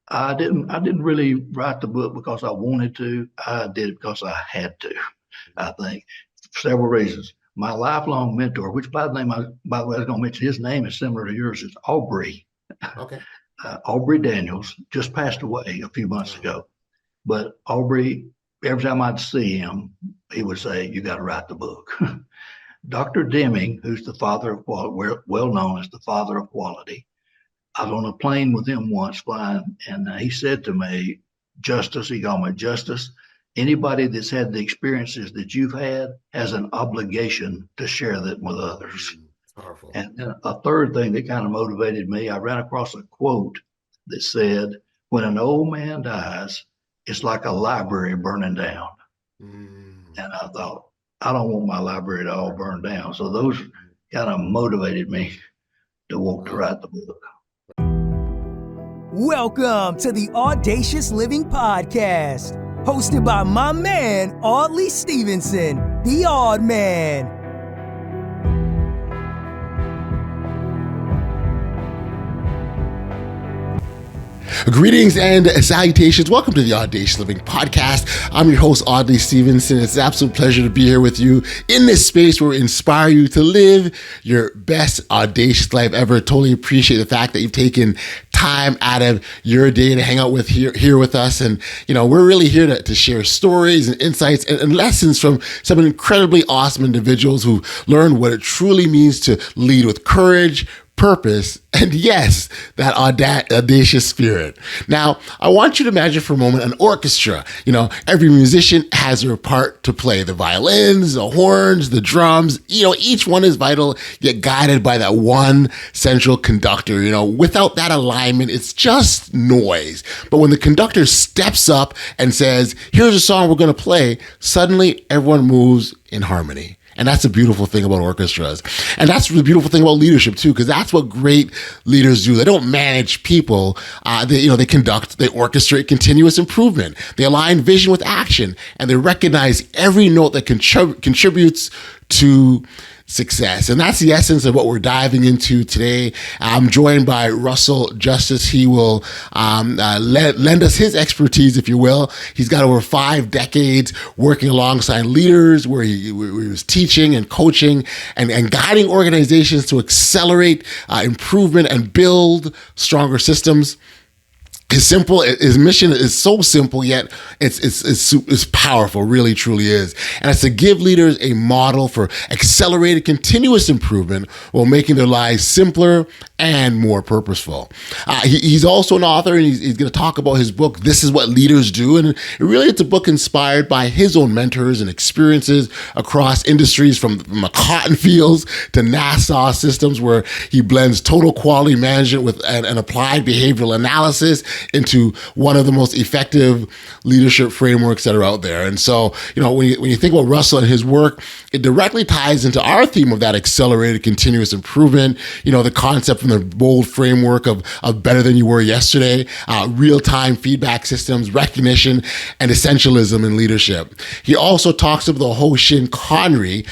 I didn't really write the book because I wanted to. I did it because I had to. I think for several reasons. My lifelong mentor, which by the way, I was going to mention his name is similar to yours. It's Aubrey. Okay. Aubrey Daniels just passed away a few months Oh, ago. But Aubrey, every time I'd see him, he would say, "You got to write the book." Dr. Deming, who's the father of quality, well known as the father of quality, I was on a plane with him once flying, and he said to me, Justice, he called me Justice, anybody that's had the experiences that you've had has an obligation to share that with others. it's powerful. And then a third thing that kind of motivated me, I ran across a quote that said, when an old man dies, it's like a library burning down. Mm, And I thought, I don't want my library to all burn down. So those kind of motivated me to want to wow. write the book. Welcome to the Audacious Living Podcast, hosted by my man, Audley Stevenson, the Odd Man. Greetings and salutations. Welcome to the Audacious Living Podcast. I'm your host, Audley Stevenson. It's an absolute pleasure to be here with you in this space where we inspire you to live your best audacious life ever. Totally appreciate the fact that you've taken time out of your day to hang out with here with us. And, we're really here to share stories and insights and lessons from some incredibly awesome individuals who learned what it truly means to lead with courage, purpose, and yes, that audacious spirit. Now, I want you to imagine for a moment an orchestra. Every musician has their part to play: the violins, the horns, the drums. Each one is vital, yet guided by that one central conductor. Without that alignment, it's just noise. But when the conductor steps up and says, "Here's a song we're going to play," suddenly everyone moves in harmony. And that's the beautiful thing about orchestras. And that's the beautiful thing about leadership too, because that's what great leaders do. They don't manage people. They conduct, they orchestrate continuous improvement. They align vision with action, and they recognize every note that contributes to success. And that's the essence of what we're diving into today. I'm joined by Russell Justice. He will lend us his expertise, if you will. He's got over 5 decades working alongside leaders where he was teaching and coaching and guiding organizations to accelerate improvement and build stronger systems. His mission is so simple, yet it's powerful, really truly is. And it's to give leaders a model for accelerated continuous improvement while making their lives simpler and more purposeful. He's also an author, and he's going to talk about his book, This Is What Leaders Do. And it's a book inspired by his own mentors and experiences across industries from the cotton fields to NASA systems, where he blends total quality management with an applied behavioral analysis into one of the most effective leadership frameworks that are out there. And so, when you think about Russell and his work, it directly ties into our theme of that accelerated continuous improvement, the concept from the bold framework of better than you were yesterday, real-time feedback systems, recognition, and essentialism in leadership. He also talks about the Hoshin Kanri,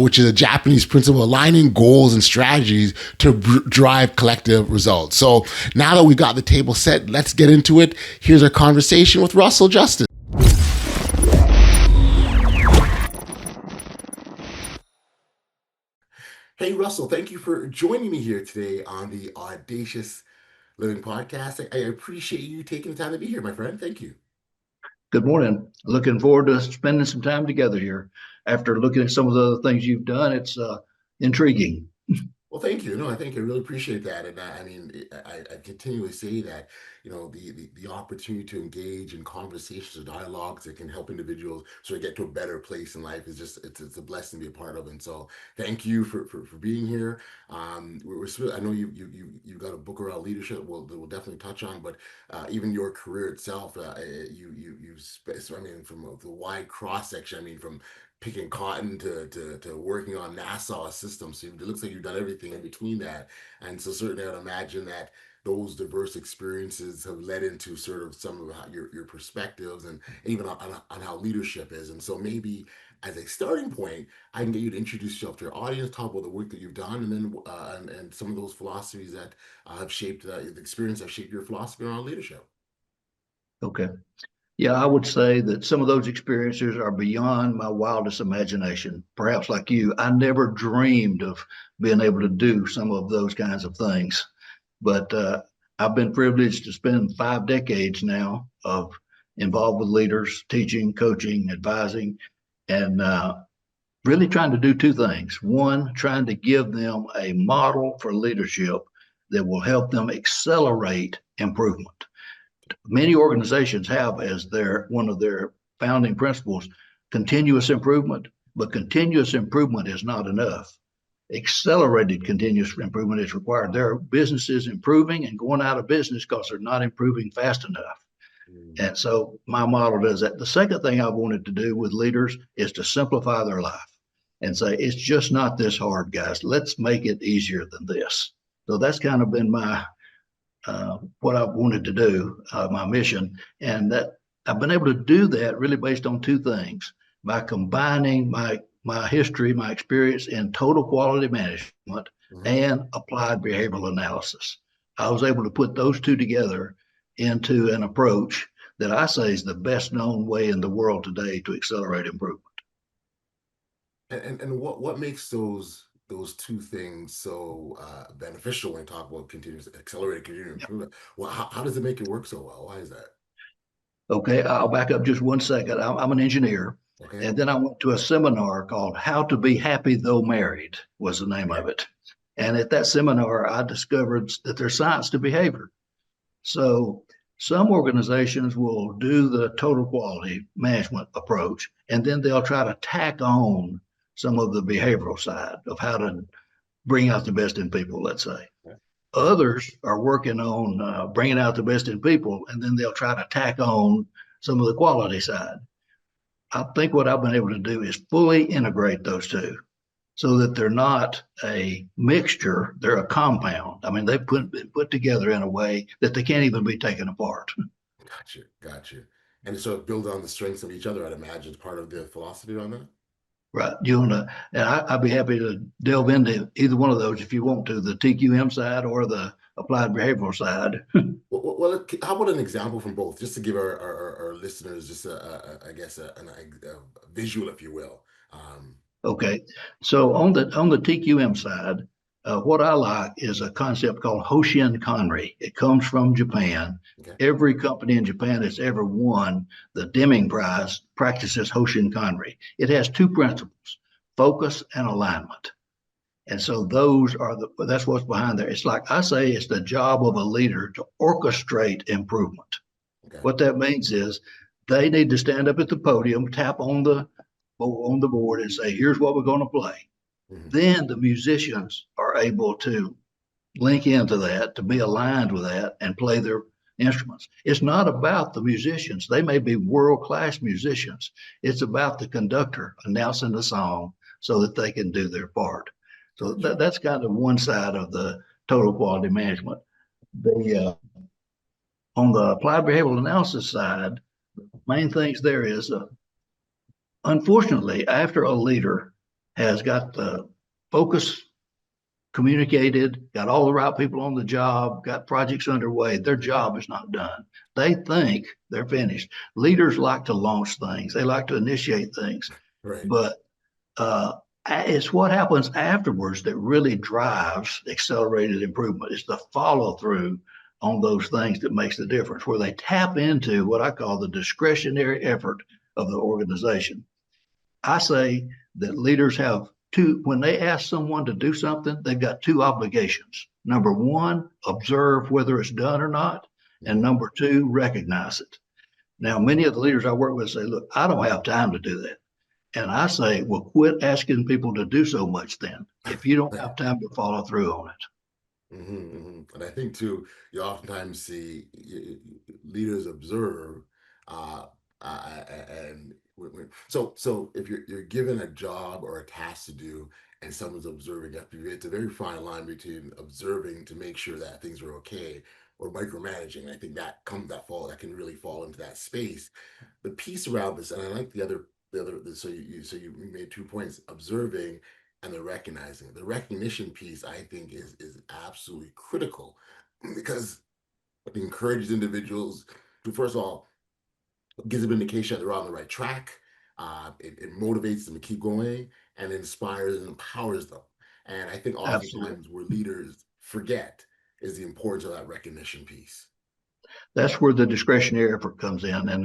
which is a Japanese principle aligning goals and strategies to drive collective results. So now that we've got the table set, let's get into it. Here's our conversation with Russell Justice. Hey, Russell, thank you for joining me here today on the Audacious Living Podcast. I appreciate you taking the time to be here, my friend. Thank you. Good morning. Looking forward to spending some time together here. After looking at some of the other things you've done, it's intriguing. Well, thank you. No, I think I really appreciate that. And I continually say that, the opportunity to engage in conversations or dialogues that can help individuals sort of get to a better place in life is just, it's a blessing to be a part of. And so thank you for being here. I know you've got a book around leadership that we'll definitely touch on, but even your career itself, from the wide cross section, from picking cotton to working on NASA systems. So it looks like you've done everything in between that. And so certainly I'd imagine that those diverse experiences have led into sort of some of your perspectives and even on how leadership is. And so maybe as a starting point, I can get you to introduce yourself to your audience, talk about the work that you've done, and then and some of those philosophies that have shaped the experience that shaped your philosophy around leadership. Okay. Yeah, I would say that some of those experiences are beyond my wildest imagination. Perhaps like you, I never dreamed of being able to do some of those kinds of things. But I've been privileged to spend 5 decades now of involved with leaders, teaching, coaching, advising, and really trying to do two things. One, trying to give them a model for leadership that will help them accelerate improvement. Many organizations have as their one of their founding principles continuous improvement, but continuous improvement is not enough. Accelerated continuous improvement is required. There are businesses improving and going out of business because they're not improving fast enough. Mm. And so my model does that. The second thing I wanted to do with leaders is to simplify their life and say, it's just not this hard, guys. Let's make it easier than this. So that's kind of been my what I wanted to do, my mission, and that I've been able to do that really based on two things: by combining my history, my experience in total quality management, Mhm. and applied behavioral analysis. I was able to put those two together into an approach that I say is the best known way in the world today to accelerate improvement. And what makes those two things so beneficial when you talk about continuous accelerated continuous improvement? Well, how does it make it work so well? Why is that? Okay, I'll back up just 1 second. I'm an engineer, Okay. and then I went to a seminar called "How to Be Happy Though Married" was the name Okay. of it. And at that seminar, I discovered that there's science to behavior. So some organizations will do the total quality management approach, and then they'll try to tack on some of the behavioral side of how to bring out the best in people, let's say. Yeah. Yeah. Others are working on bringing out the best in people, and then they'll try to tack on some of the quality side. I think what I've been able to do is fully integrate those two so that they're not a mixture, they're a compound. I mean, they've been put together in a way that they can't even be taken apart. Gotcha. Gotcha. And so it builds on the strengths of each other, I'd imagine, is part of the philosophy on that. Right. You want to, and I'd be happy to delve into either one of those if you want to, the TQM side or the applied behavioral side. Well, how about an example from both, just to give our listeners just I guess a visual, if you will. Okay. So on the TQM side, what I like is a concept called Hoshin Kanri. It comes from Japan. Okay. Every company in Japan that's ever won the Deming Prize practices Hoshin Kanri. It has two principles: focus and alignment. And so that's what's behind there. It's like I say, it's the job of a leader to orchestrate improvement. Okay. What that means is they need to stand up at the podium, tap on the board, and say, "Here's what we're going to play." Hmm. Then the musicians are able to link into that, to be aligned with that, and play their instruments. It's not about the musicians; they may be world-class musicians. It's about the conductor announcing the song so that they can do their part. So Gotcha. that's kind of one side of the total quality management. The On the applied behavioral analysis side, main things there is unfortunately, after a leader has got the focus communicated, got all the right people on the job, got projects underway, their job is not done. They think they're finished. Leaders like to launch things, they like to initiate things, Right. but uh, it's what happens afterwards that really drives accelerated improvement. It's the follow through on those things that makes the difference, where they tap into what I call the discretionary effort of the organization. I say that leaders have two, when they ask someone to do something, they've got two obligations. Number one, observe whether it's done or not. And Hmm. number two, recognize it. Now, many of the leaders I work with say, look, I don't have time to do that. And I say, well, quit asking people to do so much then, if you don't have time to follow through on it. And I think too, you oftentimes see leaders observe, uh, and so if you're given a job or a task to do, and someone's observing, it's a very fine line between observing to make sure that things are okay, or micromanaging. I think that can really fall into that space. The piece around this, and I like so you made 2 points: observing and the recognizing. The recognition piece, I think, is absolutely critical, because it encourages individuals to, first of all, gives them an indication that they're on the right track. It motivates them to keep going and inspires and empowers them. And I think Absolutely. oftentimes where leaders forget is the importance of that recognition piece. That's where the discretionary effort comes in. And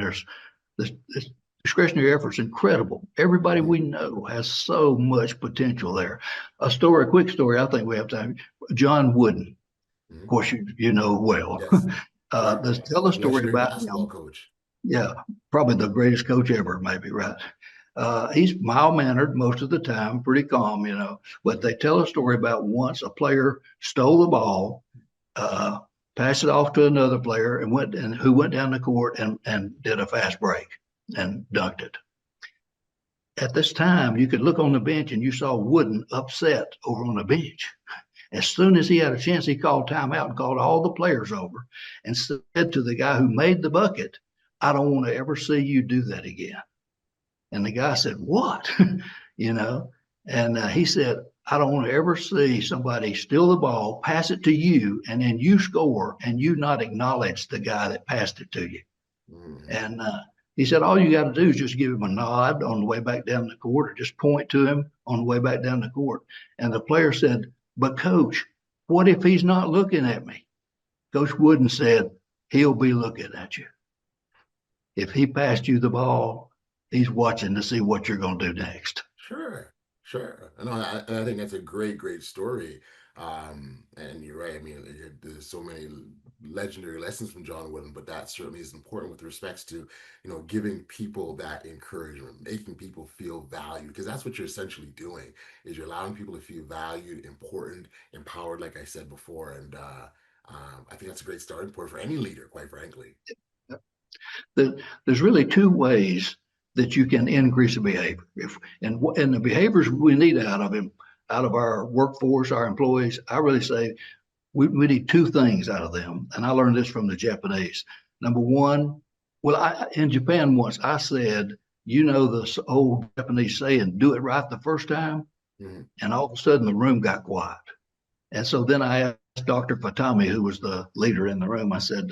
this discretionary effort is incredible. Everybody Mm-hmm. we know has so much potential there. A quick story, I think we have time. John Wooden, of Mm-hmm. course, you know well. Yes, sure. Let's tell a story Legendary about basketball him. coach. Yeah, probably the greatest coach ever, maybe, right? He's mild mannered most of the time, pretty calm, But Mm-hmm. they tell a story about once a player stole the ball, uh, passed it off to another player, and who went down the court and did a fast break and dunked it. At this time, you could look on the bench and you saw Wooden upset over on the bench. As soon as he had a chance, he called timeout and called all the players over and said to the guy who made the bucket, "I don't want to ever see you do that again." And the guy said, "What?" you know, and he said, "I don't want to ever see somebody steal the ball, pass it to you, and then you score and you not acknowledge the guy that passed it to you." Mm-hmm. And he said, "All you got to do is just give him a nod on the way back down the court, or just point to him on the way back down the court." And the player said, "But coach, what if he's not looking at me?" Coach Wooden said, "He'll be looking at you. If he passed you the ball, he's watching to see what you're going to do next." Sure, sure. No, I think that's a great, great story. And you're right. I mean, there's so many legendary lessons from John Wooden, but that certainly is important with respects to, giving people that encouragement, making people feel valued, because that's what you're essentially doing, is you're allowing people to feel valued, important, empowered, like I said before. And I think that's a great starting point for any leader, quite frankly. There's really two ways that you can increase a behavior. And the behaviors we need out of our workforce, our employees, I really say we need two things out of them. And I learned this from the Japanese. Number one, well, in Japan once I said, this old Japanese saying, "Do it right the first time," Mhm. and all of a sudden the room got quiet. And so then I asked Dr. Fatami, who was the leader in the room, I said,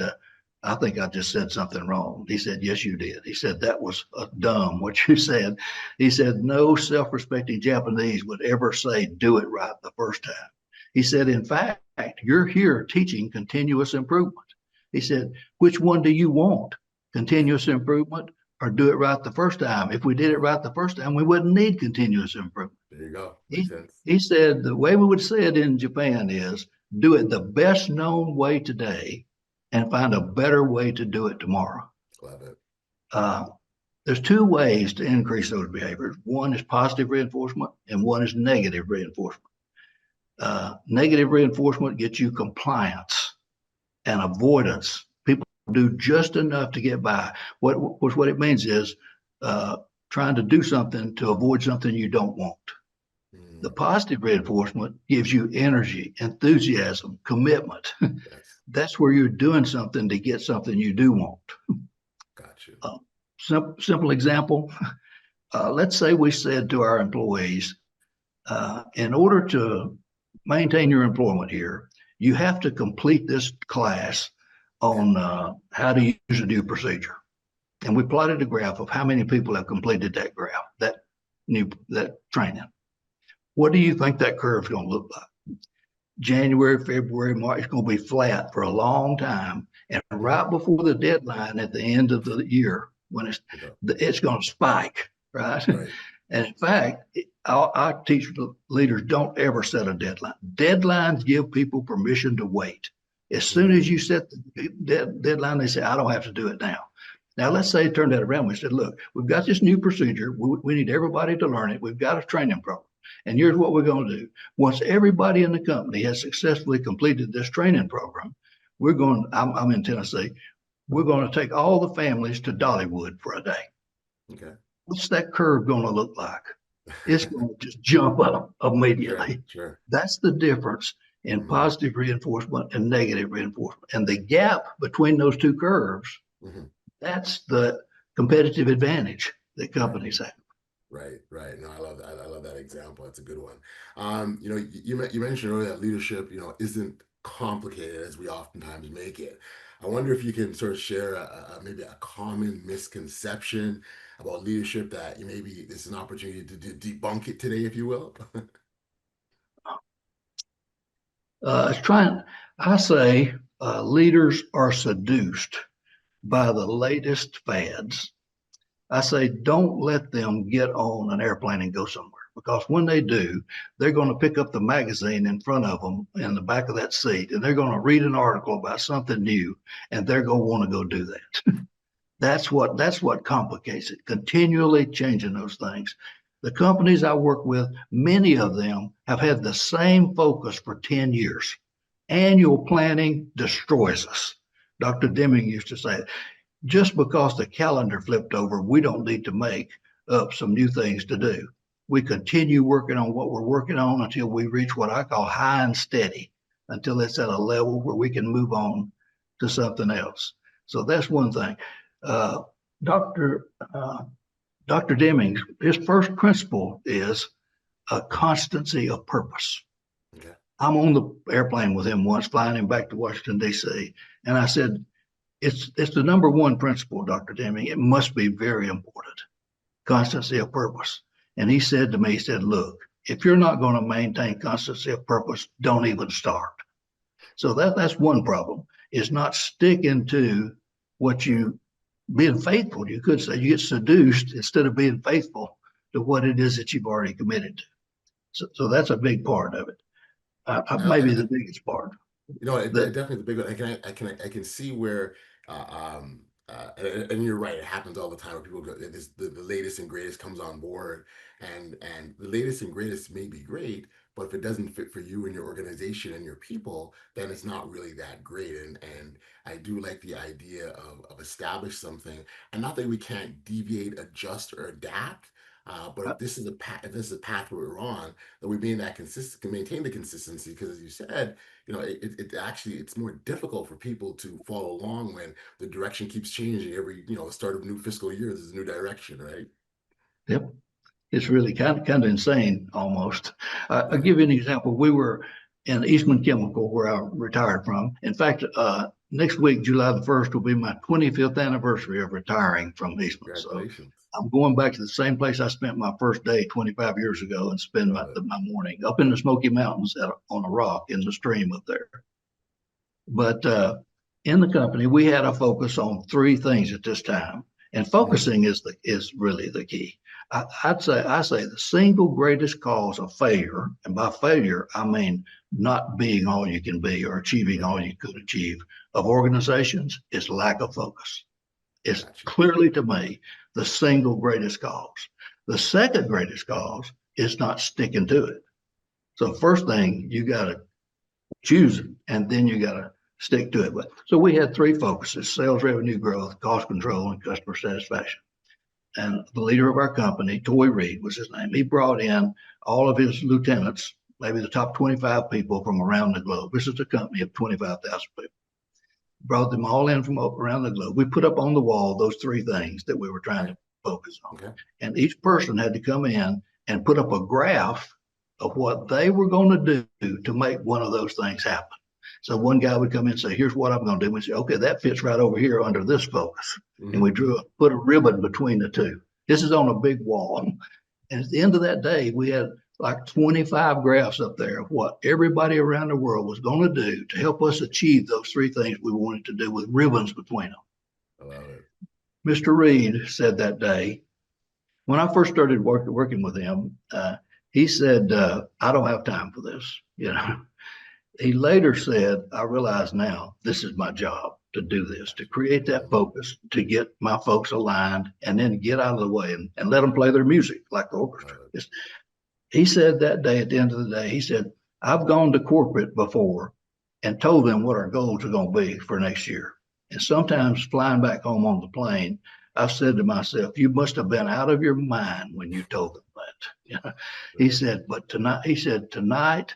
"I think I just said something wrong." He said, "Yes, you did." He said, "That was dumb what you said." He said, "No self-respecting Japanese would ever say, 'Do it right the first time.'" He said, "In fact, you're here teaching continuous improvement." He said, "Which one do you want? Continuous improvement or do it right the first time? If we did it right the first time, we wouldn't need continuous improvement." There you go. Makes He, sense. he said the way we would say it in Japan is, "Do it the best known way today and find a better way to do it tomorrow." Love it. Uh, there's two ways to increase those behaviors. One is positive reinforcement and one is negative reinforcement. Negative reinforcement gets you compliance and avoidance. People do just enough to get by. What it means is trying to do something to avoid something you don't want. The Mm, positive reinforcement gives you energy, enthusiasm, commitment. yes. That's where you're doing something to get something you do want. Got you. Uh, simple example. Let's say we said to our employees, in order to maintain your employment here, you have to complete this class on how to use a new procedure. And we plotted a graph of how many people have completed that graph, that training. What do you think that curve is going to look like? January, February, March, it's going to be flat for a long time. And Mhm. right before the deadline at the end of the year, when Okay. it's going to spike, right? Right. And in fact, I teach leaders, don't ever set a deadline. Deadlines give people permission to wait. As soon as you Mm, set the deadline, they say, "I don't have to do it now." Now, let's say it turned that around. We said, "Look, we've got this new procedure. We need everybody to learn it. We've got a training program. And here's what we're going to do. Once everybody in the company has successfully completed this training program, I'm in Tennessee, we're going to take all the families to Dollywood for a day." okay. What's that curve going to look like? It's going to just jump up Sure, immediately. sure. That's the difference in Hmm. positive reinforcement and negative reinforcement. And the gap between those two curves, Hmm. that's the competitive advantage that Right, companies have. right, right. No, I love that. I love that example. That's a good one. You mentioned earlier that leadership, isn't complicated as we oftentimes make it. I wonder if you can sort of share maybe a common misconception about leadership that maybe this is an opportunity to debunk it today, if you will. It's trying, I say leaders are seduced by the latest fads. I say, don't let them get on an airplane and go somewhere, because when they do, they're going to pick up the magazine in front of them in the back of that seat, and they're going to read an article about something new, and they're going to want to go do that. That's what complicates it. Continually changing those things. The companies I work with, many of them have had the same focus for 10 years. Annual planning destroys us. Dr. Deming used to say, just because the calendar flipped over, we don't need to make up some new things to do. We continue working on what we're working on until we reach what I call high and steady, until it's at a level where we can move on to something else. So that's one thing. Uh, Dr. Dr. Deming, his first principle is a constancy of purpose. Okay. I'm on the airplane with him once, flying him back to Washington, D.C., and I said, it's the number one principle, Dr. Deming. It must be very important. Constancy of purpose. And he said to me, he said, look, if you're not going to maintain constancy of purpose, don't even start. So that's one problem, is not sticking to what you, being faithful. You could say you get seduced instead of being faithful to what it is that you've already committed to. So that's a big part of it. Maybe the biggest part. It That, definitely is a big one. I can see where, and you're right. It happens all the time where people go, the latest and greatest comes on board, and the latest and greatest may be great, but if it doesn't fit for you and your organization and your people, then it's not really that great. And I do like the idea of establish something, and not that we can't deviate, adjust, or adapt. But uh, if this is a path, if this is a path we're on, that we maintain that can maintain the consistency. Because as you said, it actually it's more difficult for people to follow along when the direction keeps changing every, the start of new fiscal year, there's a new direction, right? yep. It's really kind of insane almost. I'll Right. give you an example. We were in Eastman Chemical, where I retired from. In fact, next week, July the 1st, will be my 25th anniversary of retiring from Eastman. So Congratulations. I'm going back to the same place I spent my first day 25 years ago, and spend my, Love it. my morning up in the Smoky Mountains on a rock in the stream up there. But in the company, we had a focus on three things at this time, and Mhm. focusing is really the key. I say the single greatest cause of failure, and by failure I mean not being all you can be or achieving Right. all you could achieve, of organizations, is lack of focus. It's Got you. clearly to me the single greatest cause. The second greatest cause is not sticking to it. So first thing, you got to choose it, and then you got to stick to it. But so we had three focuses: sales revenue growth, cost control, and customer satisfaction. And the leader of our company, Toy Reed was his name, he brought in all of his lieutenants, maybe the top 25 people from around the globe. This is a company of 25,000 people. Brought them all in from around the globe. We put up on the wall those three things that we were trying Okay. to focus on. Okay. And each person had to come in and put up a graph of what they were going to do to make one of those things happen. So one guy would come in and say, here's what I'm going to do. We say, okay, that fits right over here under this focus. And we Hmm. put a ribbon between the two. This is on a big wall. And at the end of that day, we had like 25 graphs up there of what everybody around the world was going to do to help us achieve those three things we wanted to do, with ribbons between them. I love it. Mr. Reed said that day, when I first started working with him, he said, I don't have time for this. He later said, I realize now this is my job to do this, to create that Mhm. focus, to get my folks aligned, and then get out of the way and let them play their music like the orchestra. Love it. He said that day, at the end of the day, he said, I've gone to corporate before and told them what our goals are going to be for next year. And sometimes flying back home on the plane, I've said to myself, you must have been out of your mind when you told them that. He Right. said, but tonight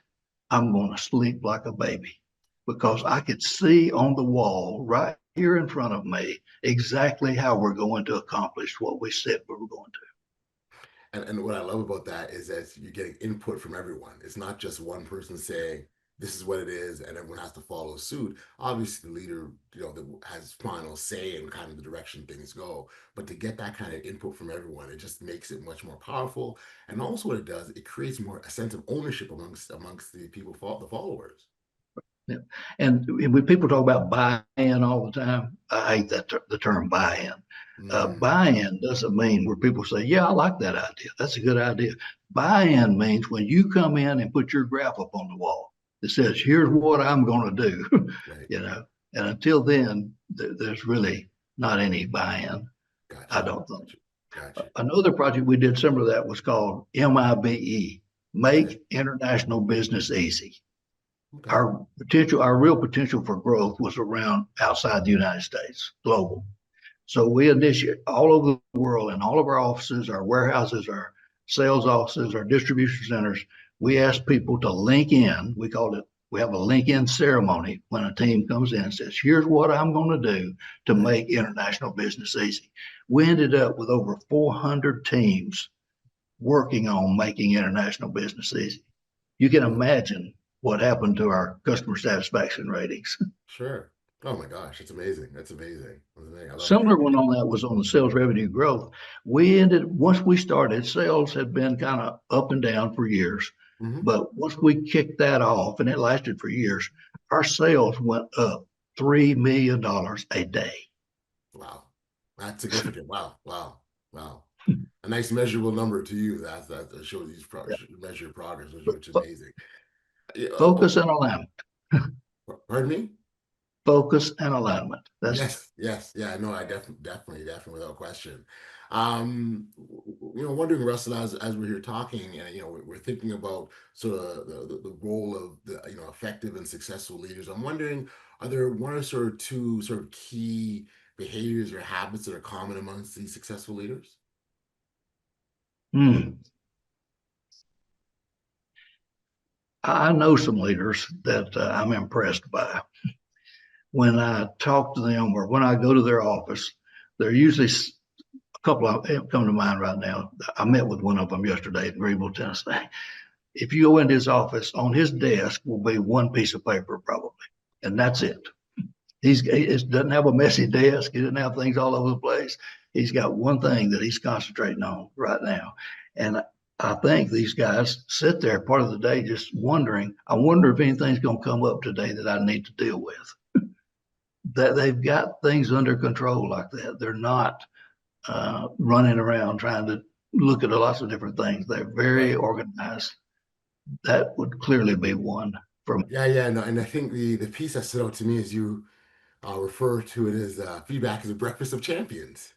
I'm going to sleep like a baby, because I could see on the wall right here in front of me exactly how we're going to accomplish what we said we were going to. And what I love about that is that you're getting input from everyone. It's not just one person saying, this is what it is, and everyone has to follow suit. Obviously, the leader, that has final say in kind of the direction things go. But to get that kind of input from everyone, it just makes it much more powerful. And also, what it does, it creates more a sense of ownership amongst the people, the followers. Yeah. And when people talk about buy-in all the time, I hate the term buy-in. Buy-in doesn't mean where people say, yeah, I like that idea. That's a good idea. Buy-in means when you come in and put your graph up on the wall that says, here's what I'm going to do, Right. And until then, there's really not any buy-in. Gotcha. I don't think. Gotcha. Another project we did similar to that was called MIBE, Make International Business Easy. Okay. Our real potential for growth was around outside the United States, global. So we initiate all over the world in all of our offices, our warehouses, our sales offices, our distribution centers. We ask people to link in. We have a link in ceremony when a team comes in and says, here's what I'm going to do to make international business easy. We ended up with over 400 teams working on making international business easy. You can imagine what happened to our customer satisfaction ratings. Sure. Oh my gosh, it's amazing. That's amazing. I love it. Similar one on that was on the sales revenue growth. Once we started, sales had been kind of up and down for years. But once we kicked that off, and it lasted for years, our sales went up $3 million a day. Wow. That's significant. Wow. A nice measurable number to you. That shows measure progress, which is amazing. Focus and alignment. Pardon me? Focus and alignment. Yes. Yeah, no, I definitely, without question. Wondering, Russell, as we're here talking, and we're thinking about sort of the role of the effective and successful leaders. I'm wondering, are there one or sort of two sort of key behaviors or habits that are common amongst these successful leaders? I know some leaders that I'm impressed by. When I talk to them or when I go to their office, there are usually a couple of them come to mind right now. I met with one of them yesterday in Greenville, Tennessee. If you go into his office, on his desk will be one piece of paper probably, and that's it. He doesn't have a messy desk. He doesn't have things all over the place. He's got one thing that he's concentrating on right now. And I think these guys sit there part of the day just wondering, I wonder if anything's going to come up today that I need to deal with. That they've got things under control like that. They're not running around trying to look at lots of different things. They're very organized. That would clearly be one from. Yeah, no, and I think the piece that stood out to me is you refer to it as feedback is a breakfast of champions.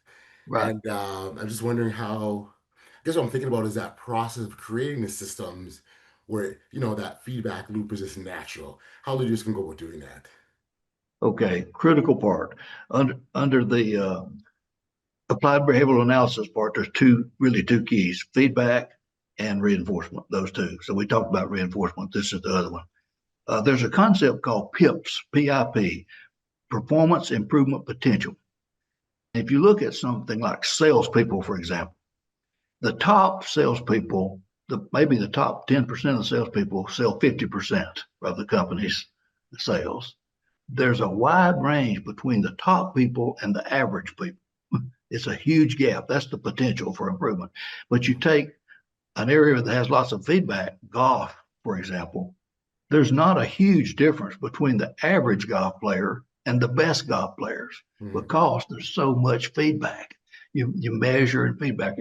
Right. And I'm just wondering how, I guess what I'm thinking about is that process of creating the systems where, that feedback loop is just natural. How leaders can go about doing that? Okay, critical part. Under the applied behavioral analysis part, there's two keys: feedback and reinforcement, those two. So we talked about reinforcement. This is the other one. There's a concept called PIPS, PIP, performance improvement potential. If you look at something like salespeople, for example, the top salespeople, maybe the top 10% of salespeople sell 50% of the company's sales. There's a wide range between the top people and the average people. It's a huge gap. That's the potential for improvement. But you take an area that has lots of feedback, golf, for example, there's not a huge difference between the average golf player and the best golf players because there's so much feedback. You measure and feedback.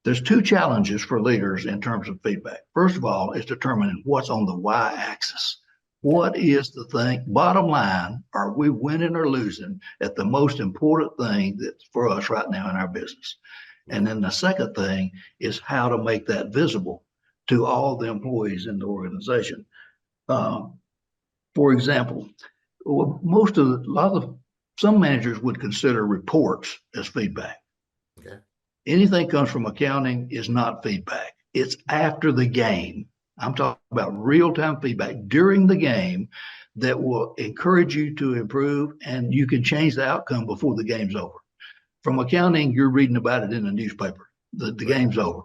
There's two challenges for leaders in terms of feedback. First of all, is determining what's on the y-axis. What is the thing? Bottom line, are we winning or losing at the most important thing that's for us right now in our business? And then the second thing is how to make that visible to all the employees in the organization. For example, some managers would consider reports as feedback. Okay. Anything comes from accounting is not feedback. It's after the game. I'm talking about real-time feedback during the game that will encourage you to improve, and you can change the outcome before the game's over. From accounting, you're reading about it in the newspaper. The game's over.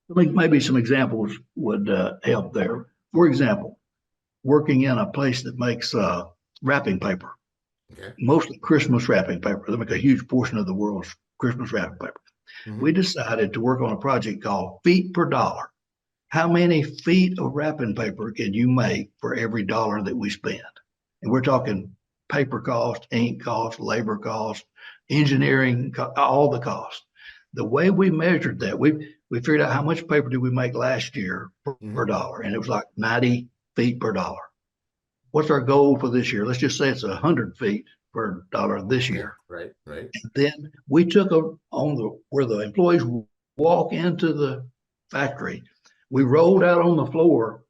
Maybe some examples would help there. For example, working in a place that makes wrapping paper, Okay. mostly Christmas wrapping paper. They make a huge portion of the world's Christmas wrapping paper. Mm-hmm. We decided to work on a project called Feet Per Dollar. How many feet of wrapping paper can you make for every dollar that we spend? And we're talking paper cost, ink cost, labor cost, engineering, all the costs. The way we measured that, we figured out how much paper did we make last year per dollar, and it was like 90 feet per dollar. What's our goal for this year? Let's just say it's 100 feet per dollar this year. Right. And then we took where the employees walk into the factory. We rolled out on the floor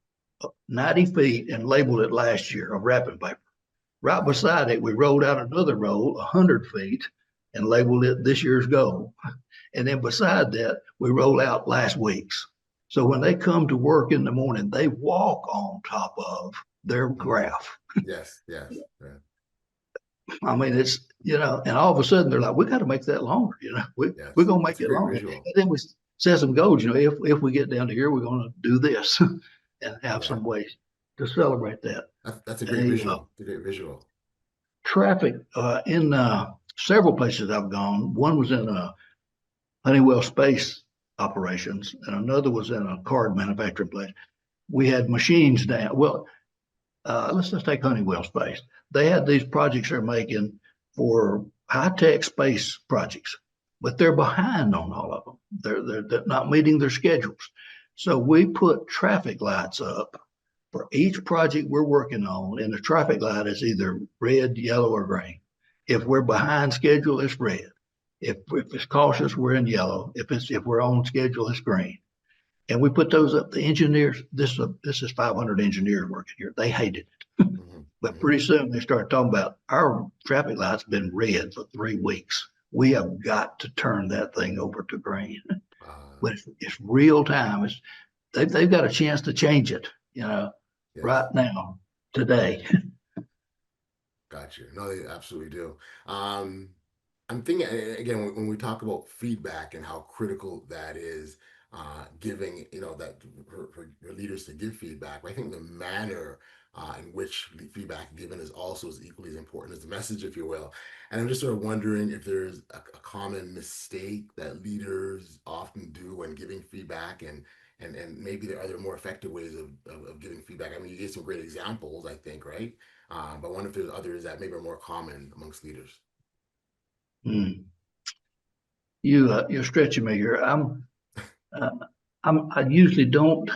90 feet and labeled it last year of wrapping paper. Right beside it, we rolled out another roll 100 feet and labeled it this year's goal. And then beside that, we roll out last week's. So when they come to work in the morning, they walk on top of their graph. Yes. I mean, it's, and all of a sudden they're like, we got to make that longer, we're going to make it longer. Visual. And then we set some goals, if we get down to here, we're going to do this and have some ways to celebrate that. That's a great visual. It's a great visual. Traffic in several places I've gone. One was in Honeywell Space Operations, and another was in a card manufacturing place. We had machines down. Well, let's just take Honeywell Space. They had these projects they're making for high-tech space projects, but they're behind on all of them. They're not meeting their schedules. So we put traffic lights up for each project we're working on, and the traffic light is either red, yellow, or green. If we're behind schedule, it's red. If it's cautious, we're in yellow. If we're on schedule, it's green. And we put those up. The engineers, this is 500 engineers working here. They hated it. But pretty soon they started talking about our traffic light's been red for 3 weeks. We have got to turn that thing over to green. But it's real time. They've got a chance to change it, right now, today. Gotcha. No, they absolutely do. I'm thinking, again, when we talk about feedback and how critical that is, giving, that for leaders to give feedback, I think the manner in which feedback given is also as equally as important as the message, if you will. And I'm just sort of wondering if there's a common mistake that leaders often do when giving feedback, and maybe there are other more effective ways of giving feedback. I mean, you gave some great examples, I think, right? But I wonder if there's others that maybe are more common amongst leaders. You're stretching me here. I usually don't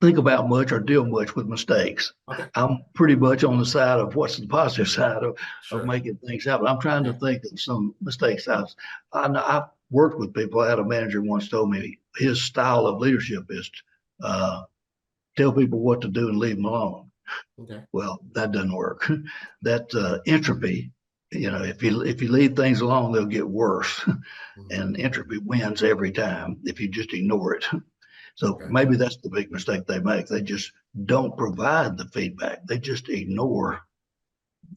think about much or deal much with mistakes. Okay. I'm pretty much on the side of what's the positive side of making things happen. I'm trying to think of some mistakes. I've worked with people. I had a manager once told me his style of leadership is tell people what to do and leave them alone. Okay. Well, that doesn't work. That entropy, if you leave things alone, they'll get worse. And entropy wins every time if you just ignore it. So maybe that's the big mistake they make. They just don't provide the feedback. They just ignore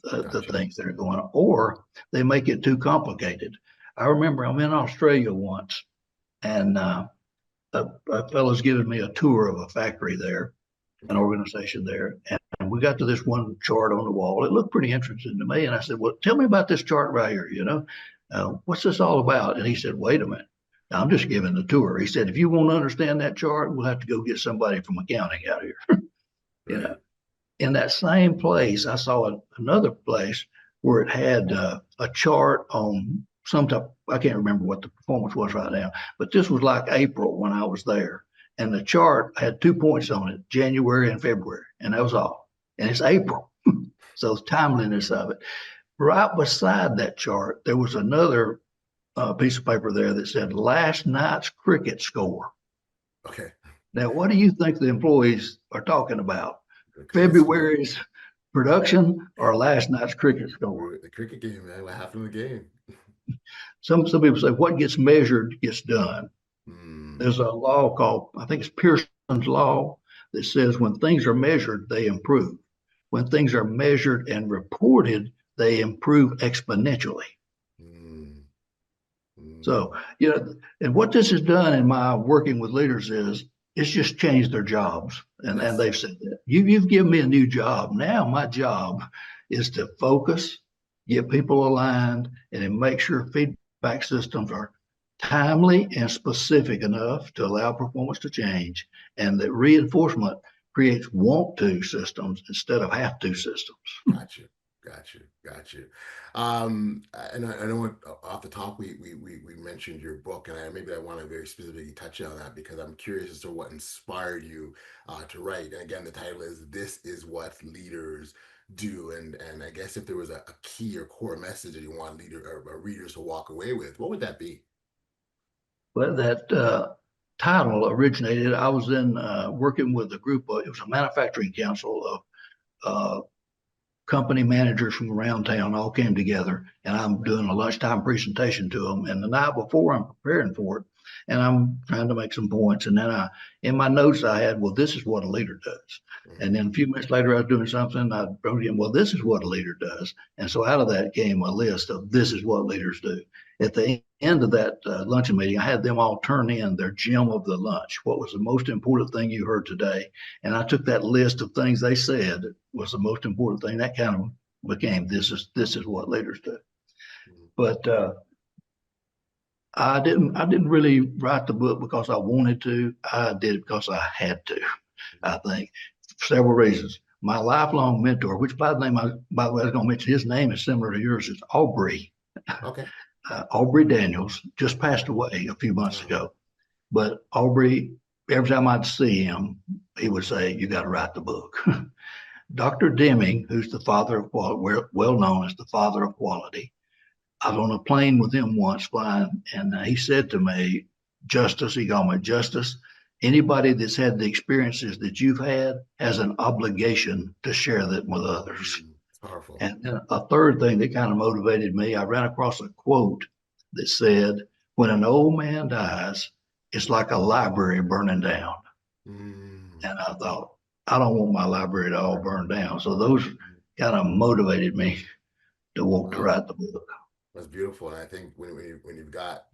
the things that are going on, or they make it too complicated. I remember I'm in Australia once, and a fellow's giving me a tour of a factory there, an organization there. And we got to this one chart on the wall. It looked pretty interesting to me. And I said, well, tell me about this chart right here. What's this all about? And he said, wait a minute. I'm just giving the tour. He said, if you want to understand that chart, we'll have to go get somebody from accounting out here. In that same place, I saw another place where it had a chart on some type. I can't remember what the performance was right now, but this was like April when I was there. And the chart had 2 points on it, January and February, and that was all. And it's April. So the timeliness of it. Right beside that chart, there was another piece of paper there that said last night's cricket score. Okay. Now, what do you think the employees are talking about? February's production or last night's cricket score? The cricket game, man. What happened in the game? Some people say what gets measured gets done. There's a law called, I think it's Pearson's law, that says when things are measured, they improve. When things are measured and reported, they improve exponentially. So, and what this has done in my working with leaders is it's just changed their jobs. And Yes. they've said that you've given me a new job. Now my job is to focus, get people aligned, and then make sure feedback systems are timely and specific enough to allow performance to change, and that reinforcement creates want to systems instead of have to systems. Got you. Got you. Got you. And I know off the top we mentioned your book, and maybe I want to very specifically touch on that because I'm curious as to what inspired you to write. And again, the title is "This Is What Leaders Do," and I guess if there was a key or core message that you want readers to walk away with, what would that be? But that title originated, I was in working with a group it was a manufacturing council of company managers from around town all came together, and I'm doing a lunchtime presentation to them. And the night before, I'm preparing for it, and I'm trying to make some points. And then in my notes, I had, well, this is what a leader does. And then a few minutes later, I was doing something. I wrote in, well, this is what a leader does. And so out of that came a list of this is what leaders do. At the end of that luncheon meeting, I had them all turn in their gem of the lunch. What was the most important thing you heard today? And I took that list of things they said was the most important thing. That kind of became this is what leaders do. But I didn't really write the book because I wanted to. I did it because I had to. I think for several reasons. My lifelong mentor, which by the way, I was going to mention his name is similar to yours. It's Aubrey. Okay. Aubrey Daniels just passed away a few months ago. But Aubrey, every time I'd see him, he would say, "You got to write the book." Dr. Deming, who's the father of quality, well known as the father of quality, I was on a plane with him once flying, and he said to me, "Justice," he called me Justice, "anybody that's had the experiences that you've had has an obligation to share that with others." Powerful. And then a third thing that kind of motivated me, I ran across a quote that said, "When an old man dies, it's like a library burning down." And I thought, I don't want my library to all burn down. So those kind of motivated me to want to write the book. That's beautiful. And I think when you've got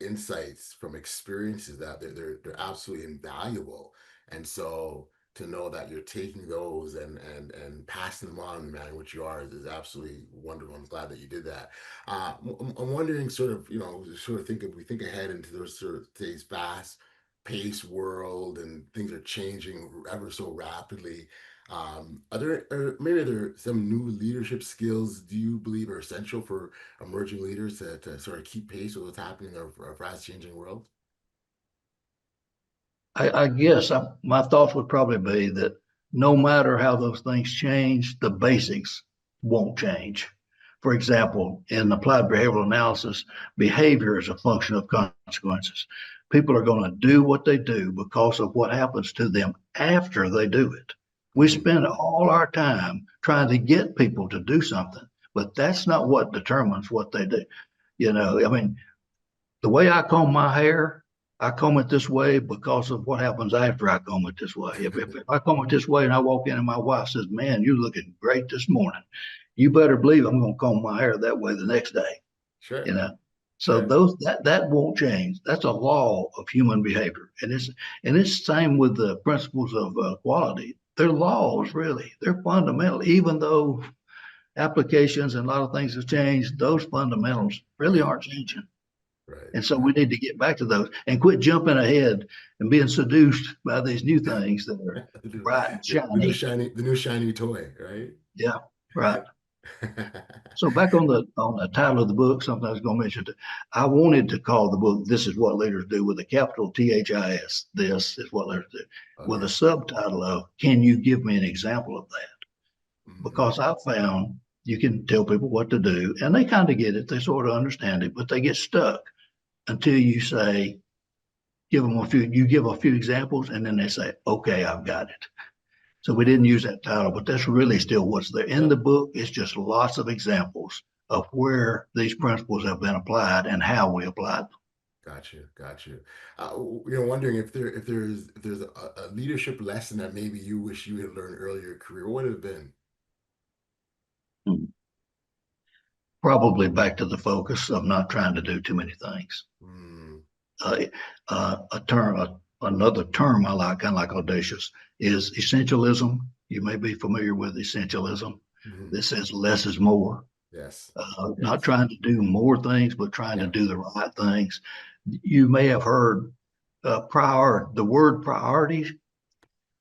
insights from experiences that they're absolutely invaluable. And so to know that you're taking those and passing them on in the manner in which you are is absolutely wonderful. I'm glad that you did that. I'm wondering sort of, we think ahead into those sort of today's fast paced world and things are changing ever so rapidly. Are there some new leadership skills do you believe are essential for emerging leaders to sort of keep pace with what's happening in our fast changing world? I guess my thoughts would probably be that no matter how those things change, the basics won't change. For example, in applied behavioral analysis, behavior is a function of consequences. People are going to do what they do because of what happens to them after they do it. We spend all our time trying to get people to do something, but that's not what determines what they do. I mean, the way I comb my hair, I comb it this way because of what happens after I comb it this way. If I comb it this way and I walk in and my wife says, "Man, you're looking great this morning," you better believe I'm going to comb my hair that way the next day. Sure. So that won't change. That's a law of human behavior, and it's same with the principles of quality. They're laws, really. They're fundamental, even though applications and a lot of things have changed. Those fundamentals really aren't changing. Right. And so we need to get back to those and quit jumping ahead and being seduced by these new things that are bright and shiny. The new shiny toy, right? Yeah, right. So back on the title of the book, something I was going to mention. I wanted to call the book "This Is What Leaders Do" with a capital THIS. This is what leaders do, with a subtitle of "Can you give me an example of that?" Because I found you can tell people what to do, and they kind of get it. They sort of understand it, but they get stuck until you say, give them you give a few examples, and then they say, "Okay, I've got it." So we didn't use that title, but that's really still what's there. In the book, it's just lots of examples of where these principles have been applied and how we applied them. Got you. Wondering if there's a leadership lesson that maybe you wish you had learned earlier in your career, what would it have been? Probably back to the focus of not trying to do too many things. another term I like, kind of like audacious, is essentialism. You may be familiar with essentialism. Mhm. This says less is more. Yes. Not Yes. trying to do more things, but trying to Yeah. do the right things. You may have heard the word priority.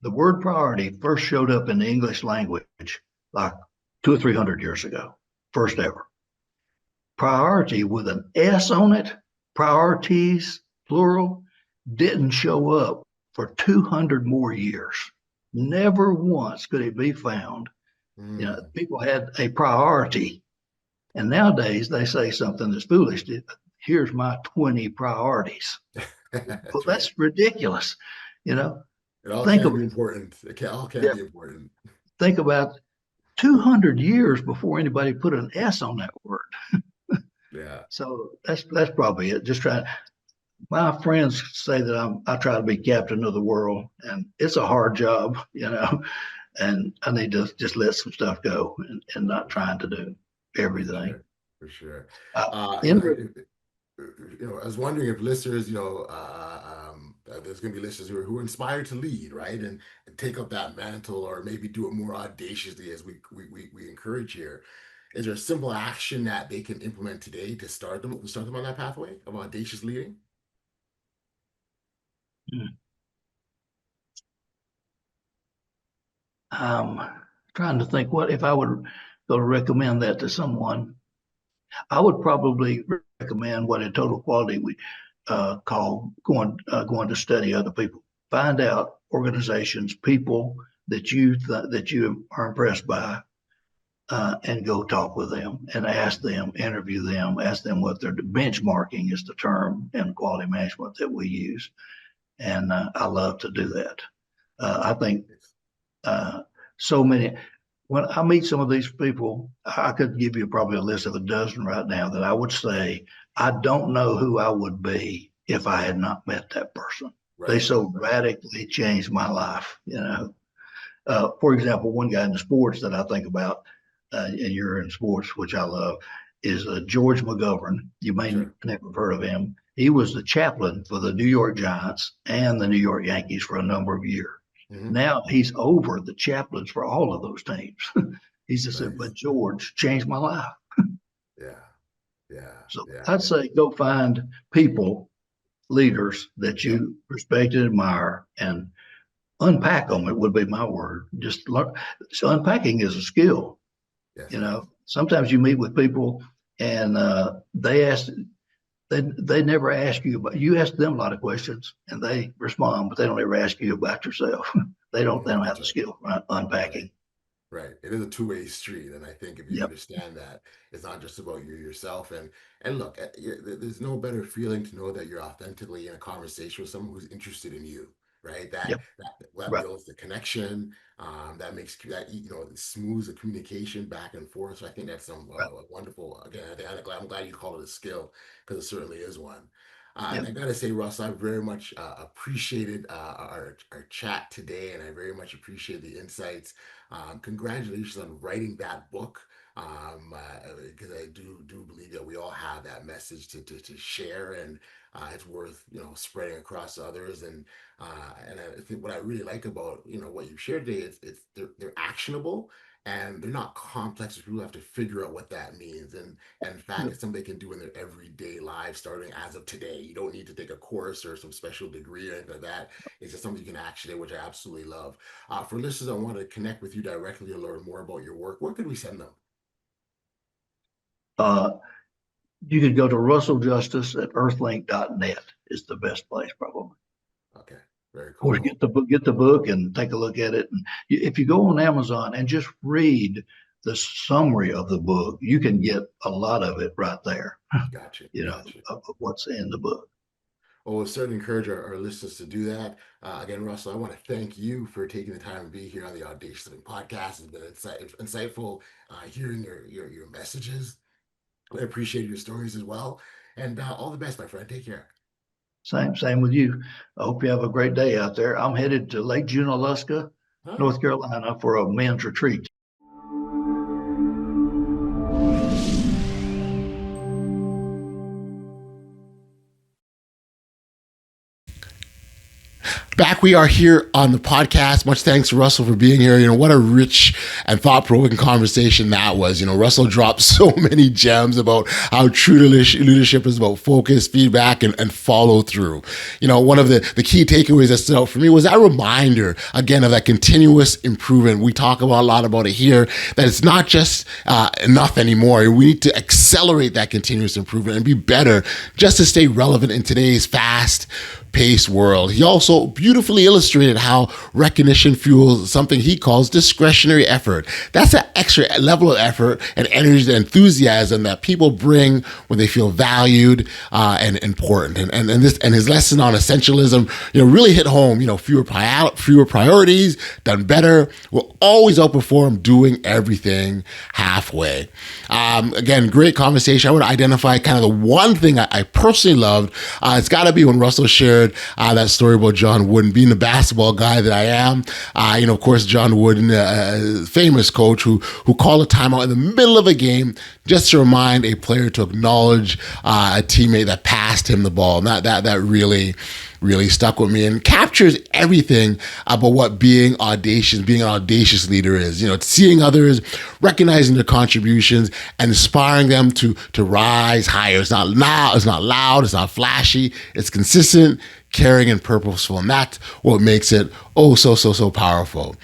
The word priority first showed up in the English language like 200 or 300 years ago, first ever. Priority with an S on it, priorities, plural, didn't show up for 200 more years. Never once could it be found. Mm. People had a priority, and nowadays they say something that's foolish. Here's my 20 priorities. Well, That's right. that's ridiculous. You know, It all think can of be important. It can, all can yeah, be important. think about 200 years before anybody put an S on that word. Yeah. So that's probably it. Just trying. My friends say that I try to be captain of the world, and it's a hard job, and I need to just let some stuff go and not trying to do For everything. sure. For sure. Uh, You in know, I was wondering if listeners, there's going to be listeners who are inspired to lead, right, and take up that mantle, or maybe do it more audaciously, as we encourage here. Is there a simple action that they can implement today to start them on that pathway of audacious leading? trying to think what if I would go to recommend that to someone. I would probably recommend what in total quality we call going to study other people. Find out organizations, people that you are impressed by, and go talk with them and ask them, interview them, ask them what their benchmarking is the term in quality management that we use. And I love to do that. I think uh, so many. When I meet some of these people, I could give you probably a list of a dozen right now that I would say I don't know who I would be if I had not met that person. They Right. so Right. radically changed my life. For example, one guy in the sports that I think about, and you're in sports, which I love, is George McGovern. You may Sure. never have heard of him. He was the chaplain for the New York Giants and the New York Yankees for a number of years. Hmm. Now he's over the chaplains for all of those teams. He's just said, Nice. but George changed my life. Yeah. Yeah. So Yeah. I'd say go find people, leaders that Yep. you respect and admire, and unpack them. It would be my word. Just learn. So unpacking is a skill. Yes, it is. Sometimes you meet with people and they never ask you about. You ask them a lot of questions and they respond, but they don't ever ask you about yourself. They don't have That's the right. skill for Right. unpacking. Right. It is a two-way street. And I think if you Yep. understand that, it's not just about you yourself. And look, there's no better feeling to know that you're authentically in a conversation with someone who's interested in you, right? Yep. That Right. builds the connection. That makes that, it smooths the communication back and forth. So I think that's some Right. wonderful. Again, I'm glad you call it a skill, because it certainly is one. And Yep. I gotta say, Russ, I very much appreciated our chat today, and I very much appreciate the insights. Congratulations on writing that book, because I do believe that we all have that message to share, and it's worth spreading across others. And I think what I really like about what you shared today is they're actionable, and they're not complex. People have to figure out what that means, and in fact, Yep. it's something they can do in their everyday lives, starting as of today. You don't need to take a course or some special degree or anything like that. It's just something you can action it, which I absolutely love. For listeners that want to connect with you directly or learn more about your work, where could we send them? Uh, you could go to russelljustice at earthlink.net is the best place probably. Okay, very Or cool. get the book and take a look at it. And if you go on Amazon and just read the summary of the book, you can get a lot of it right there, Gotcha, you know, gotcha. of what's in the book. Well, we'll certainly encourage our listeners to do that. Again, Russell, I want to thank you for taking the time to be here on the Audacious Living Podcast. It's been insightful hearing your messages. I appreciate your stories as well. And all the best, my friend. Take care. Same with you. I hope you have a great day out there. I'm headed to Lake Junaluska, Huh? North Carolina for a men's retreat. Back we are here on the podcast. Much thanks to Russell for being here. What a rich and thought-provoking conversation that was. Russell dropped so many gems about how true leadership is about focus, feedback, and follow through. One of the key takeaways that stood out for me was that reminder, again, of that continuous improvement. We talk about a lot about it here, that it's not just enough anymore. We need to accelerate that continuous improvement and be better just to stay relevant in today's fast-paced world. He also beautifully illustrated how recognition fuels something he calls discretionary effort. That's an extra level of effort and energy and enthusiasm that people bring when they feel valued and important. And his lesson on essentialism, really hit home. Fewer priorities, done better, will always outperform doing everything halfway. Again, great conversation. I want to identify kind of the one thing I personally loved. It's got to be when Russell shared that story about John Wooden, being the basketball guy that I am. Of course, John Wooden, a famous coach who called a timeout in the middle of a game just to remind a player to acknowledge a teammate that passed him the ball. And that really stuck with me and captures everything about what being an audacious leader is. It's seeing others, recognizing their contributions, and inspiring them to rise higher. It's not loud, it's not flashy, it's consistent, caring, and purposeful. And that's what makes it so powerful.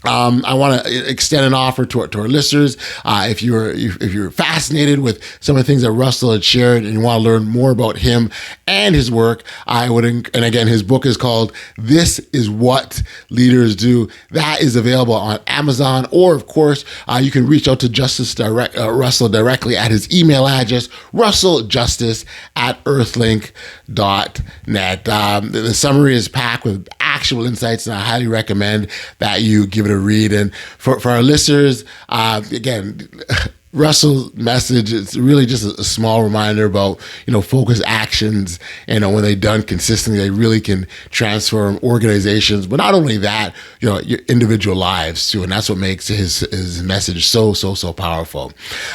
I want to extend an offer to our listeners. If you're fascinated with some of the things that Russell had shared and you want to learn more about him and his work, and again, his book is called "This Is What Leaders Do." That is available on Amazon, or of course, you can reach out to Russell directly at his email address, russelljustice@earthlink.net. The summary is packed with actionable insights, and I highly recommend that you give it a read. And for our listeners, again, Russell's message, it's really just a small reminder about, focused actions, when they're done consistently, they really can transform organizations. But not only that, your individual lives too. And that's what makes his message so powerful.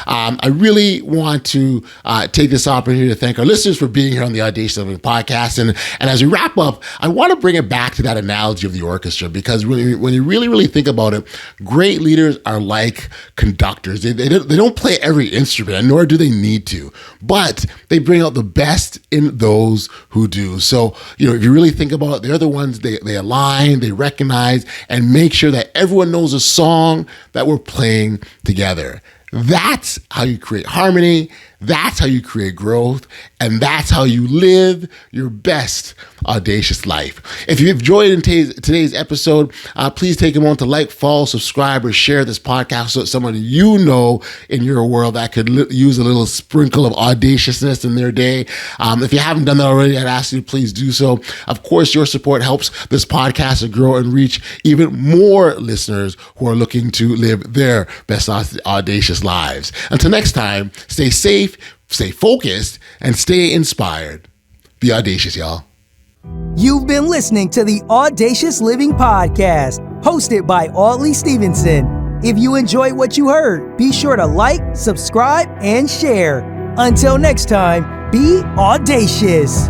I really want to take this opportunity to thank our listeners for being here on the Audacious Living Podcast. And as we wrap up, I want to bring it back to that analogy of the orchestra, because when you really think about it, great leaders are like conductors. They don't play every instrument, and nor do they need to, but they bring out the best in those who do. So, if you really think about it, they're the ones, they align, they recognize, and make sure that everyone knows a song that we're playing together. That's how you create harmony. That's how you create growth. And that's how you live your best audacious life. If you enjoyed today's episode, please take a moment to like, follow, subscribe, or share this podcast so that someone in your world that could use a little sprinkle of audaciousness in their day. If you haven't done that already, I'd ask you to please do so. Of course, your support helps this podcast to grow and reach even more listeners who are looking to live their best audacious lives. Until next time, stay safe, stay focused, and stay inspired. Be audacious, y'all. You've been listening to the Audacious Living Podcast, hosted by Audley Stevenson. If you enjoyed what you heard, be sure to like, subscribe, and share. Until next time, be audacious.